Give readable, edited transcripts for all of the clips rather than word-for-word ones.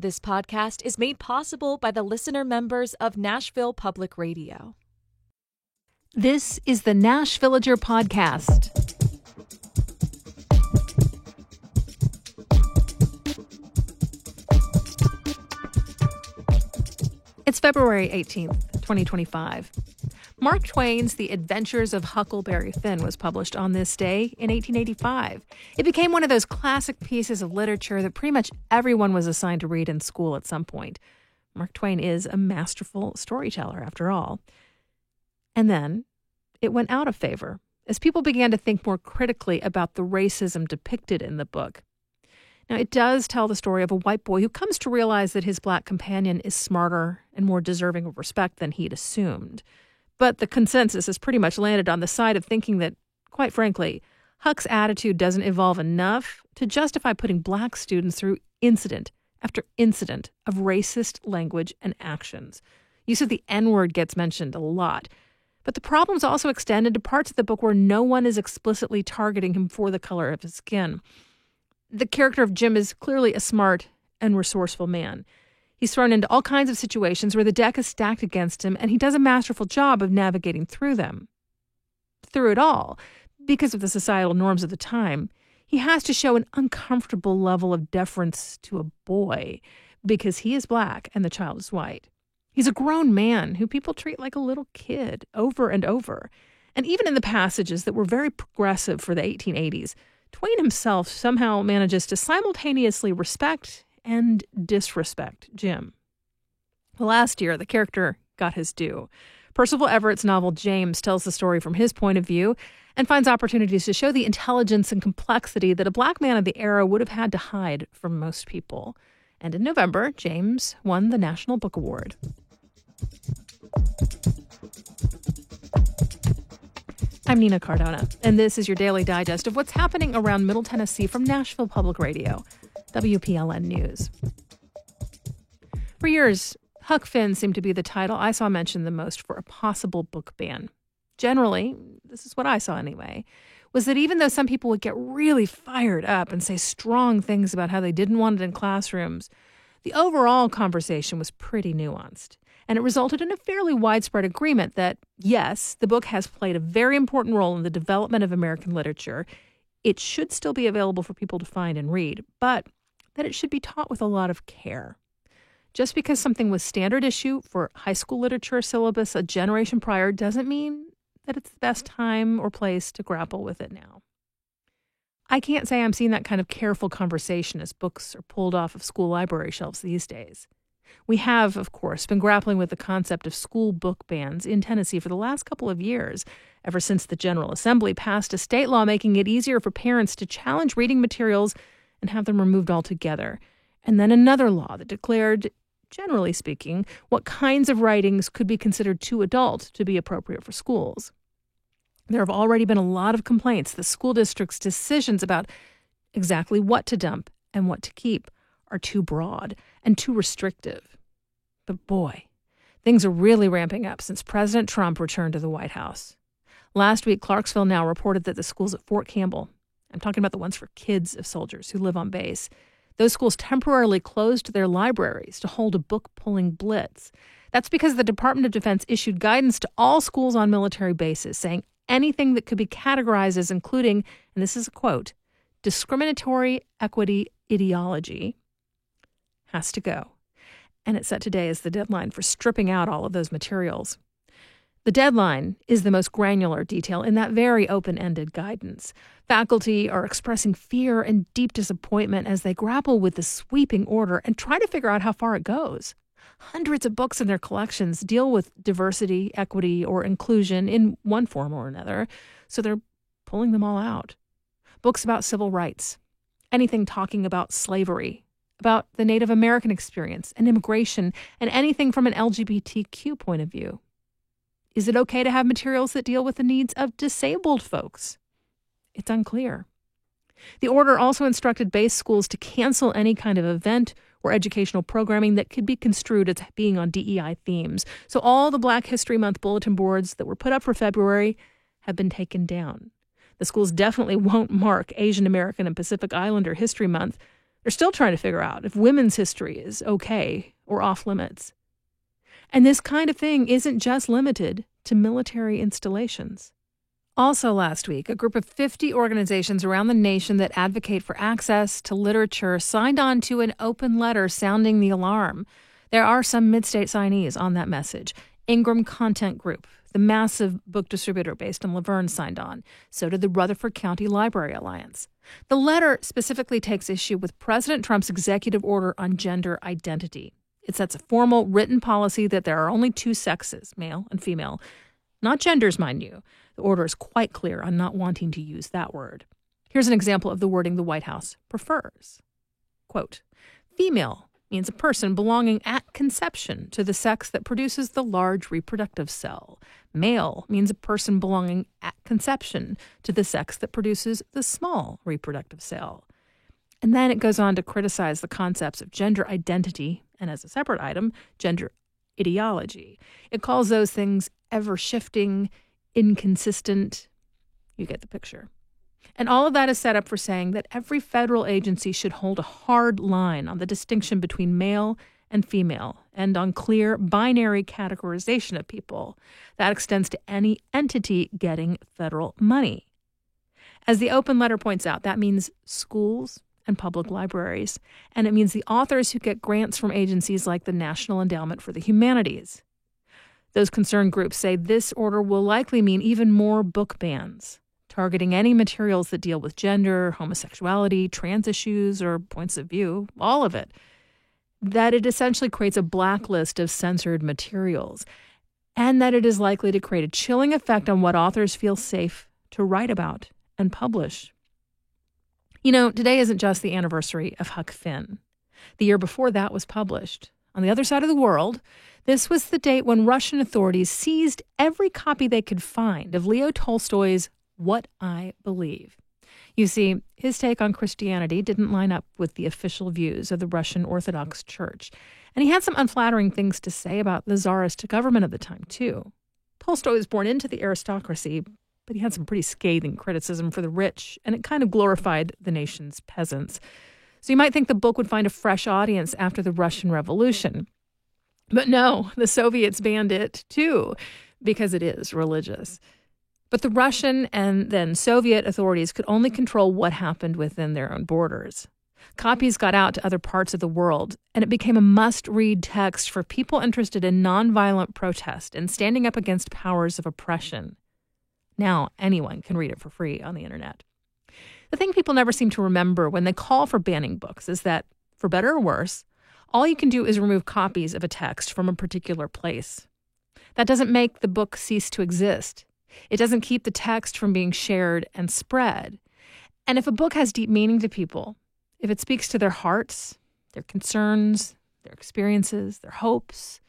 This podcast is made possible by the listener members of Nashville Public Radio. This is the Nash Villager Podcast. It's February 18th, 2025. Mark Twain's The Adventures of Huckleberry Finn was published on this day in 1885. It became one of those classic pieces of literature that pretty much everyone was assigned to read in school at some point. Mark Twain is a masterful storyteller, after all. And then it went out of favor as people began to think more critically about the racism depicted in the book. Now, it does tell the story of a white boy who comes to realize that his black companion is smarter and more deserving of respect than he'd assumed. But the consensus has pretty much landed on the side of thinking that, quite frankly, Huck's attitude doesn't evolve enough to justify putting black students through incident after incident of racist language and actions. Use of the N-word gets mentioned a lot. But the problems also extend into parts of the book where no one is explicitly targeting him for the color of his skin. The character of Jim is clearly a smart and resourceful man. He's thrown into all kinds of situations where the deck is stacked against him, and he does a masterful job of navigating through them. Through it all, because of the societal norms of the time, he has to show an uncomfortable level of deference to a boy because he is black and the child is white. He's a grown man who people treat like a little kid over and over. And even in the passages that were very progressive for the 1880s, Twain himself somehow manages to simultaneously respect and disrespect Jim. Last year, the character got his due. Percival Everett's novel James tells the story from his point of view and finds opportunities to show the intelligence and complexity that a black man of the era would have had to hide from most people. And in November, James won the National Book Award. I'm Nina Cardona, and this is your daily digest of what's happening around Middle Tennessee from Nashville Public Radio, WPLN News. For years, Huck Finn seemed to be the title I saw mentioned the most for a possible book ban. Generally, this is what I saw anyway, was that even though some people would get really fired up and say strong things about how they didn't want it in classrooms, the overall conversation was pretty nuanced. And it resulted in a fairly widespread agreement that, yes, the book has played a very important role in the development of American literature. It should still be available for people to find and read, but that it should be taught with a lot of care. Just because something was standard issue for high school literature syllabus a generation prior doesn't mean that it's the best time or place to grapple with it now. I can't say I'm seeing that kind of careful conversation as books are pulled off of school library shelves these days. We have, of course, been grappling with the concept of school book bans in Tennessee for the last couple of years, ever since the General Assembly passed a state law making it easier for parents to challenge reading materials and have them removed altogether, and then another law that declared, generally speaking, what kinds of writings could be considered too adult to be appropriate for schools. There have already been a lot of complaints that school districts' decisions about exactly what to dump and what to keep are too broad and too restrictive. But boy, things are really ramping up since President Trump returned to the White House. Last week, Clarksville Now reported that the schools at Fort Campbell, I'm talking about the ones for kids of soldiers who live on base, those schools temporarily closed their libraries to hold a book-pulling blitz. That's because the Department of Defense issued guidance to all schools on military bases saying anything that could be categorized as including, and this is a quote, discriminatory equity ideology has to go. And it's set today as the deadline for stripping out all of those materials. The deadline is the most granular detail in that very open-ended guidance. Faculty are expressing fear and deep disappointment as they grapple with the sweeping order and try to figure out how far it goes. Hundreds of books in their collections deal with diversity, equity, or inclusion in one form or another, so they're pulling them all out. Books about civil rights, anything talking about slavery, about the Native American experience and immigration, and anything from an LGBTQ point of view. Is it okay to have materials that deal with the needs of disabled folks? It's unclear. The order also instructed base schools to cancel any kind of event or educational programming that could be construed as being on DEI themes. So all the Black History Month bulletin boards that were put up for February have been taken down. The schools definitely won't mark Asian American and Pacific Islander History Month, They're still trying to figure out if women's history is okay or off limits. And this kind of thing isn't just limited to military installations. Also last week, a group of 50 organizations around the nation that advocate for access to literature signed on to an open letter sounding the alarm. There are some mid-state signees on that message. Ingram Content Group, the massive book distributor based in Laverne, signed on. So did the Rutherford County Library Alliance. The letter specifically takes issue with President Trump's executive order on gender identity. It sets a formal written policy that there are only two sexes, male and female. Not genders, mind you. The order is quite clear on not wanting to use that word. Here's an example of the wording the White House prefers. Quote, female means a person belonging at conception to the sex that produces the large reproductive cell. Male means a person belonging at conception to the sex that produces the small reproductive cell. And then it goes on to criticize the concepts of gender identity and, as a separate item, gender ideology. It calls those things ever-shifting, inconsistent. You get the picture. And all of that is set up for saying that every federal agency should hold a hard line on the distinction between male and female and on clear binary categorization of people. That extends to any entity getting federal money. As the open letter points out, that means schools and public libraries, and it means the authors who get grants from agencies like the National Endowment for the Humanities. Those concerned groups say this order will likely mean even more book bans, targeting any materials that deal with gender, homosexuality, trans issues, or points of view, all of it. That it essentially creates a blacklist of censored materials, and that it is likely to create a chilling effect on what authors feel safe to write about and publish. You know, today isn't just the anniversary of Huck Finn. The year before that was published. On the other side of the world, this was the date when Russian authorities seized every copy they could find of Leo Tolstoy's What I Believe. You see, his take on Christianity didn't line up with the official views of the Russian Orthodox Church, and he had some unflattering things to say about the Tsarist government of the time, too. Tolstoy was born into the aristocracy, but he had some pretty scathing criticism for the rich, and it kind of glorified the nation's peasants. So you might think the book would find a fresh audience after the Russian Revolution. But no, the Soviets banned it too, because it is religious. But the Russian and then Soviet authorities could only control what happened within their own borders. Copies got out to other parts of the world, and it became a must-read text for people interested in nonviolent protest and standing up against powers of oppression. Now anyone can read it for free on the internet. The thing people never seem to remember when they call for banning books is that, for better or worse, all you can do is remove copies of a text from a particular place. That doesn't make the book cease to exist. It doesn't keep the text from being shared and spread. And if a book has deep meaning to people, if it speaks to their hearts, their concerns, their experiences, their hopes,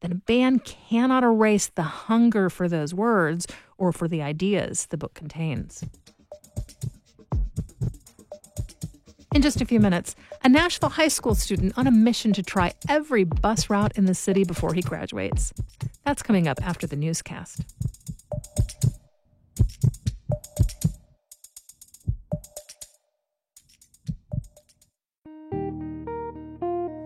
then a ban cannot erase the hunger for those words or for the ideas the book contains. In just a few minutes, a Nashville high school student on a mission to try every bus route in the city before he graduates. That's coming up after the newscast.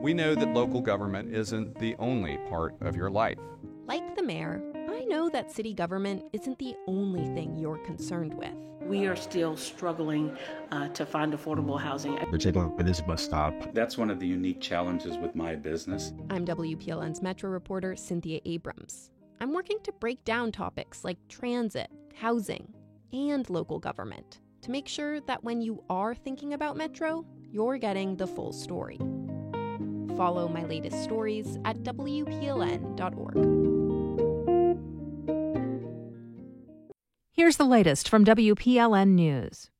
We know that local government isn't the only part of your life. Like the mayor, I know that city government isn't the only thing you're concerned with. We are still struggling to find affordable housing. Particularly with this bus stop. That's one of the unique challenges with my business. I'm WPLN's Metro reporter Cynthia Abrams. I'm working to break down topics like transit, housing, and local government to make sure that when you are thinking about Metro, you're getting the full story. Follow my latest stories at WPLN.org. Here's the latest from WPLN News.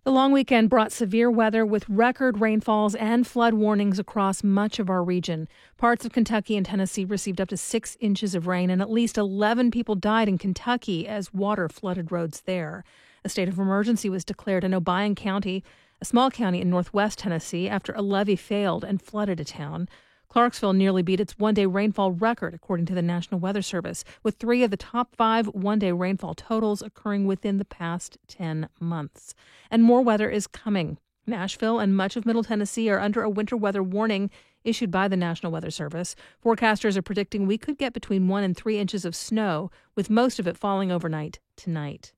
The long weekend brought severe weather with record rainfalls and flood warnings across much of our region. Parts of Kentucky and Tennessee received up to 6 inches of rain, and at least 11 people died in Kentucky as water flooded roads there. A state of emergency was declared in Obion County, a small county in northwest Tennessee, after a levee failed and flooded a town. Clarksville nearly beat its one-day rainfall record, according to the National Weather Service, with 3 of the top 5 one-day rainfall totals occurring within the past 10 months. And more weather is coming. Nashville and much of Middle Tennessee are under a winter weather warning issued by the National Weather Service. Forecasters are predicting we could get between 1 and 3 inches of snow, with most of it falling overnight tonight.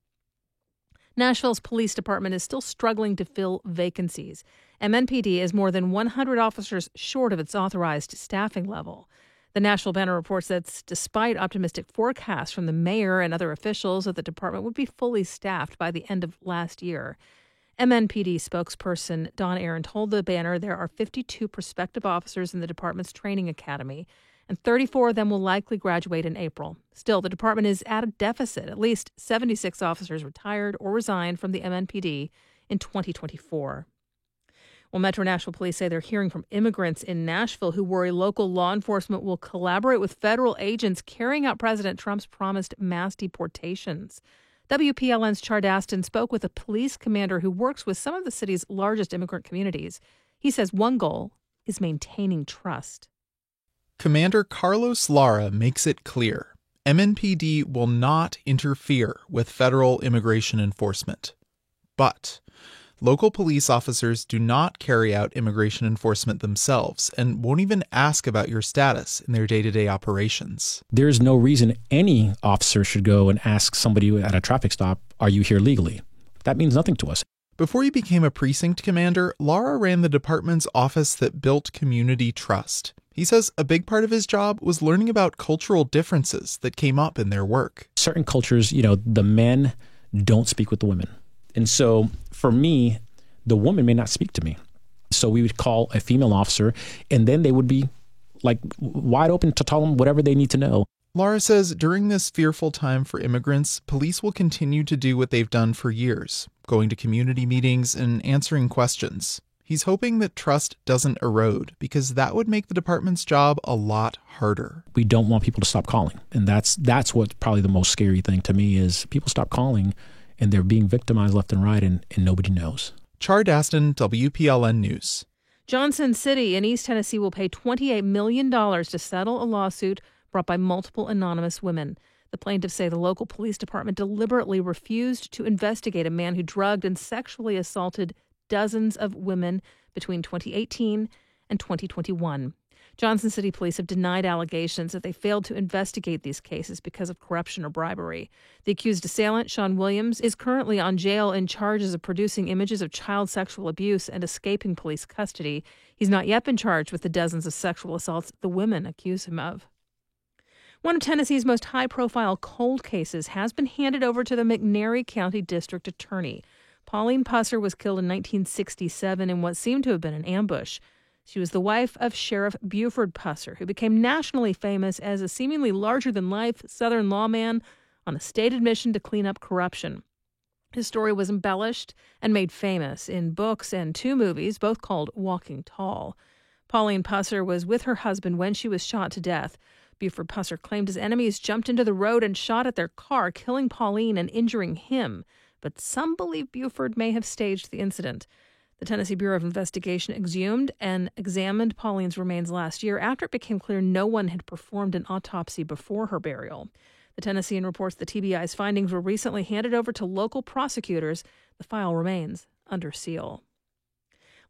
Nashville's police department is still struggling to fill vacancies. MNPD is more than 100 officers short of its authorized staffing level. The Nashville Banner reports that despite optimistic forecasts from the mayor and other officials that the department would be fully staffed by the end of last year. MNPD spokesperson Don Aaron told the Banner there are 52 prospective officers in the department's training academy, and 34 of them will likely graduate in April. Still, the department is at a deficit. At least 76 officers retired or resigned from the MNPD in 2024. Well, Metro Nashville police say they're hearing from immigrants in Nashville who worry local law enforcement will collaborate with federal agents carrying out President Trump's promised mass deportations. WPLN's Char Daston spoke with a police commander who works with some of the city's largest immigrant communities. He says one goal is maintaining trust. Commander Carlos Lara makes it clear MNPD will not interfere with federal immigration enforcement. But local police officers do not carry out immigration enforcement themselves and won't even ask about your status in their day-to-day operations. There's no reason any officer should go and ask somebody at a traffic stop, are you here legally? That means nothing to us. Before he became a precinct commander, Lara ran the department's office that built community trust. He says a big part of his job was learning about cultural differences that came up in their work. Certain cultures, the men don't speak with the women. And so for me, the woman may not speak to me. So we would call a female officer, and then they would be wide open to tell them whatever they need to know. Lara says during this fearful time for immigrants, police will continue to do what they've done for years, going to community meetings and answering questions. He's hoping that trust doesn't erode because that would make the department's job a lot harder. We don't want people to stop calling. And that's what's probably the most scary thing to me is people stop calling and they're being victimized left and right and nobody knows. Char Daston, WPLN News. Johnson City in East Tennessee will pay $28 million to settle a lawsuit brought by multiple anonymous women. The plaintiffs say the local police department deliberately refused to investigate a man who drugged and sexually assaulted dozens of women between 2018 and 2021. Johnson City Police have denied allegations that they failed to investigate these cases because of corruption or bribery. The accused assailant, Sean Williams, is currently on jail in charges of producing images of child sexual abuse and escaping police custody. He's not yet been charged with the dozens of sexual assaults the women accuse him of. One of Tennessee's most high-profile cold cases has been handed over to the McNairy County District Attorney. Pauline Pusser was killed in 1967 in what seemed to have been an ambush. She was the wife of Sheriff Buford Pusser, who became nationally famous as a seemingly larger-than-life Southern lawman on a stated mission to clean up corruption. His story was embellished and made famous in books and 2 movies, both called Walking Tall. Pauline Pusser was with her husband when she was shot to death. Buford Pusser claimed his enemies jumped into the road and shot at their car, killing Pauline and injuring him. But some believe Buford may have staged the incident. The Tennessee Bureau of Investigation exhumed and examined Pauline's remains last year after it became clear no one had performed an autopsy before her burial. The Tennessean reports the TBI's findings were recently handed over to local prosecutors. The file remains under seal.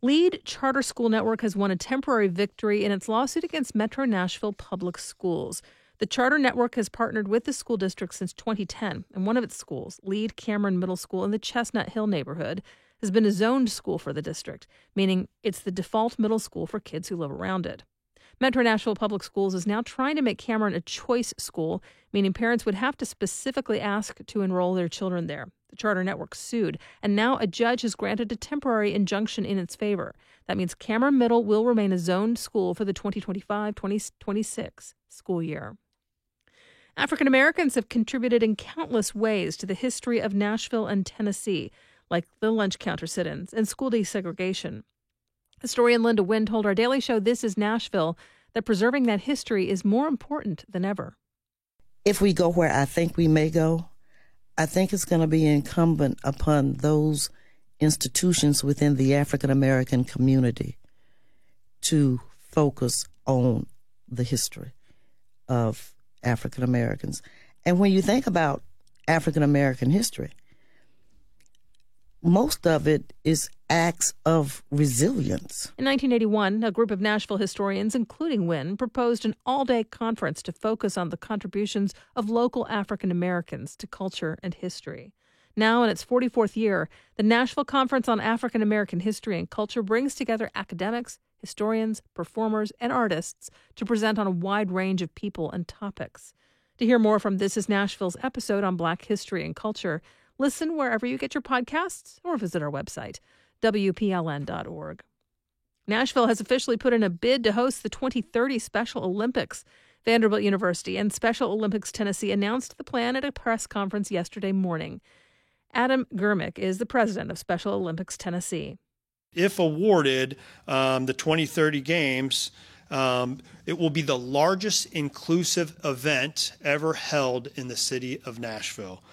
Lead Charter School Network has won a temporary victory in its lawsuit against Metro Nashville Public Schools. The Charter Network has partnered with the school district since 2010, and one of its schools, Lead Cameron Middle School in the Chestnut Hill neighborhood, has been a zoned school for the district, meaning it's the default middle school for kids who live around it. Metro Nashville Public Schools is now trying to make Cameron a choice school, meaning parents would have to specifically ask to enroll their children there. The Charter Network sued, and now a judge has granted a temporary injunction in its favor. That means Cameron Middle will remain a zoned school for the 2025-2026 school year. African Americans have contributed in countless ways to the history of Nashville and Tennessee, like the lunch counter sit-ins and school desegregation. Historian Linda Wynn told our Daily Show This Is Nashville that preserving that history is more important than ever. If we go where I think we may go, I think it's going to be incumbent upon those institutions within the African American community to focus on the history of African Americans. And when you think about African American history, most of it is acts of resilience. In 1981, a group of Nashville historians, including Wynn, proposed an all-day conference to focus on the contributions of local African Americans to culture and history. Now, in its 44th year, the Nashville Conference on African American History and Culture brings together academics, historians, performers, and artists to present on a wide range of people and topics. To hear more from This Is Nashville's episode on Black history and culture, listen wherever you get your podcasts or visit our website, WPLN.org. Nashville has officially put in a bid to host the 2030 Special Olympics. Vanderbilt University and Special Olympics Tennessee announced the plan at a press conference yesterday morning. Adam Germick is the president of Special Olympics Tennessee. If awarded the 2030 Games, it will be the largest inclusive event ever held in the city of Nashville.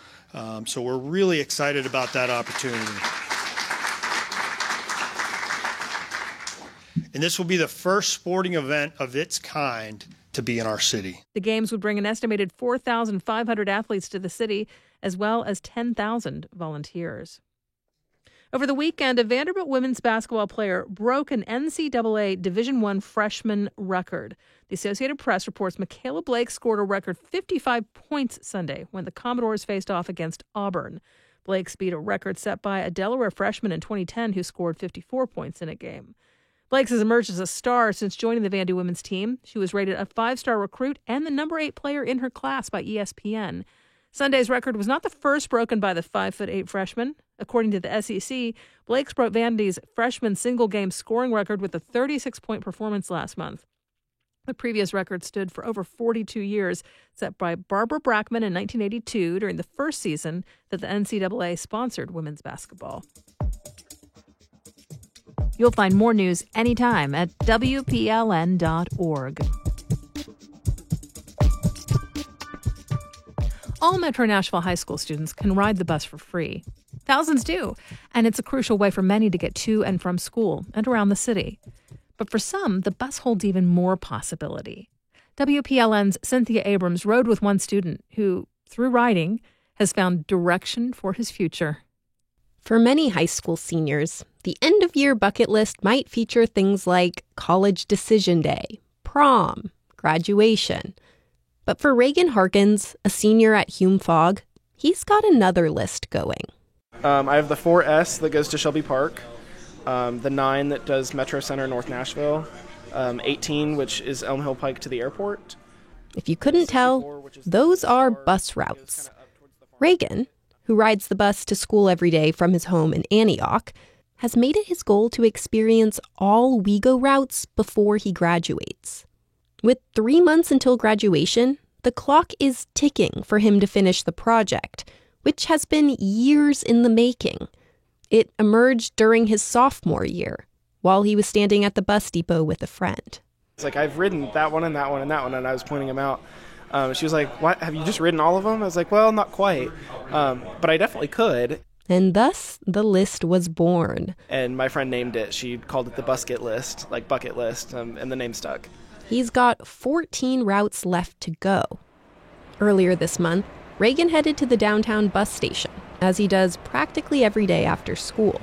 So we're really excited about that opportunity. And this will be the first sporting event of its kind to be in our city. The Games would bring an estimated 4,500 athletes to the city, as well as 10,000 volunteers. Over the weekend, a Vanderbilt women's basketball player broke an NCAA Division I freshman record. The Associated Press reports Michaela Blake scored a record 55 points Sunday when the Commodores faced off against Auburn. Blake beat a record set by a Delaware freshman in 2010 who scored 54 points in a game. Blake has emerged as a star since joining the Vandy women's team. She was rated a 5-star recruit and the number 8 player in her class by ESPN. Sunday's record was not the first broken by the 5'8" freshman. According to the SEC, Blake broke Vandy's freshman single-game scoring record with a 36-point performance last month. The previous record stood for over 42 years, set by Barbara Brackman in 1982 during the first season that the NCAA sponsored women's basketball. You'll find more news anytime at WPLN.org. All Metro Nashville High School students can ride the bus for free. Thousands do, and it's a crucial way for many to get to and from school and around the city. But for some, the bus holds even more possibility. WPLN's Cynthia Abrams rode with one student who, through riding, has found direction for his future. For many high school seniors, the end-of-year bucket list might feature things like college decision day, prom, graduation. But for Reagan Harkins, a senior at Hume Fogg, he's got another list going. I have the 4S that goes to Shelby Park, the 9 that does Metro Center North Nashville, 18, which is Elm Hill Pike to the airport. If you couldn't tell, those are bus routes. Reagan, who rides the bus to school every day from his home in Antioch, has made it his goal to experience all WeGo routes before he graduates. With 3 months until graduation, the clock is ticking for him to finish the project, which has been years in the making. It emerged during his sophomore year, while he was standing at the bus depot with a friend. It's like, I've ridden that one and that one and that one, and I was pointing them out. She was like, what, have you just ridden all of them? I was like, well, not quite, but I definitely could. And thus, the list was born. And my friend named it. She called it the Busket List, like bucket list, and the name stuck. He's got 14 routes left to go. Earlier this month, Reagan headed to the downtown bus station, as he does practically every day after school.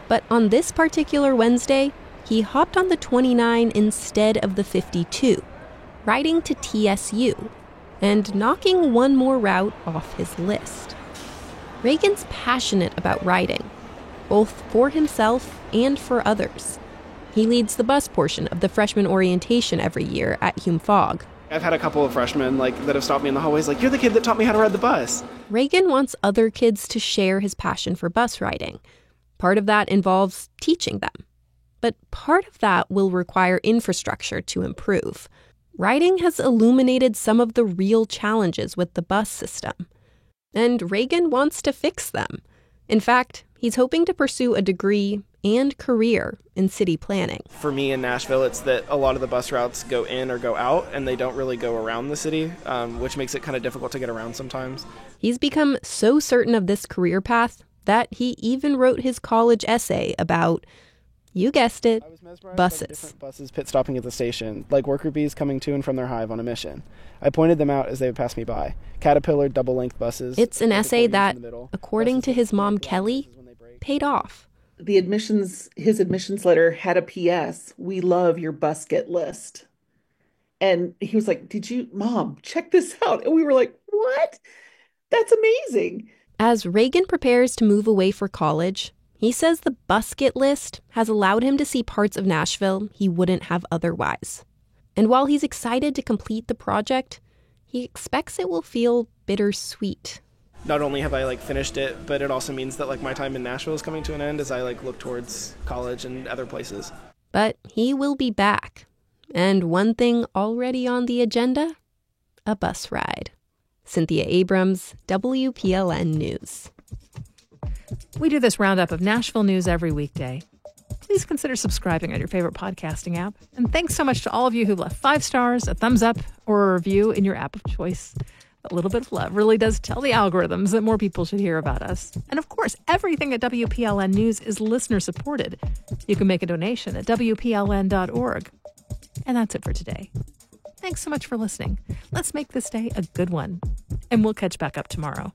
But on this particular Wednesday, he hopped on the 29 instead of the 52, riding to TSU, and knocking one more route off his list. Reagan's passionate about riding, both for himself and for others. He leads the bus portion of the freshman orientation every year at Hume Fogg. I've had a couple of freshmen that have stopped me in the hallways you're the kid that taught me how to ride the bus. Reagan wants other kids to share his passion for bus riding. Part of that involves teaching them. But part of that will require infrastructure to improve. Riding has illuminated some of the real challenges with the bus system. And Reagan wants to fix them. In fact, he's hoping to pursue a degree and career in city planning. For me in Nashville, it's that a lot of the bus routes go in or go out, and they don't really go around the city, which makes it kind of difficult to get around sometimes. He's become so certain of this career path that he even wrote his college essay about, you guessed it, buses. Different buses pit stopping at the station, like worker bees coming to and from their hive on a mission. I pointed them out as they would pass me by. Caterpillar double-length buses. It's an essay that, according to his mom, Kelly, paid off. His admissions letter had a PS, "We love your busket list." And he was like, Mom, check this out. And we were like, what? That's amazing. As Reagan prepares to move away for college, he says the busket list has allowed him to see parts of Nashville he wouldn't have otherwise. And while he's excited to complete the project, he expects it will feel bittersweet. Not only have I finished it, but it also means that my time in Nashville is coming to an end as I look towards college and other places. But he will be back. And one thing already on the agenda, a bus ride. Cynthia Abrams, WPLN News. We do this roundup of Nashville news every weekday. Please consider subscribing on your favorite podcasting app. And thanks so much to all of you who left 5 stars, a thumbs up, or a review in your app of choice. A little bit of love really does tell the algorithms that more people should hear about us. And of course, everything at WPLN News is listener supported. You can make a donation at WPLN.org. And that's it for today. Thanks so much for listening. Let's make this day a good one. And we'll catch back up tomorrow.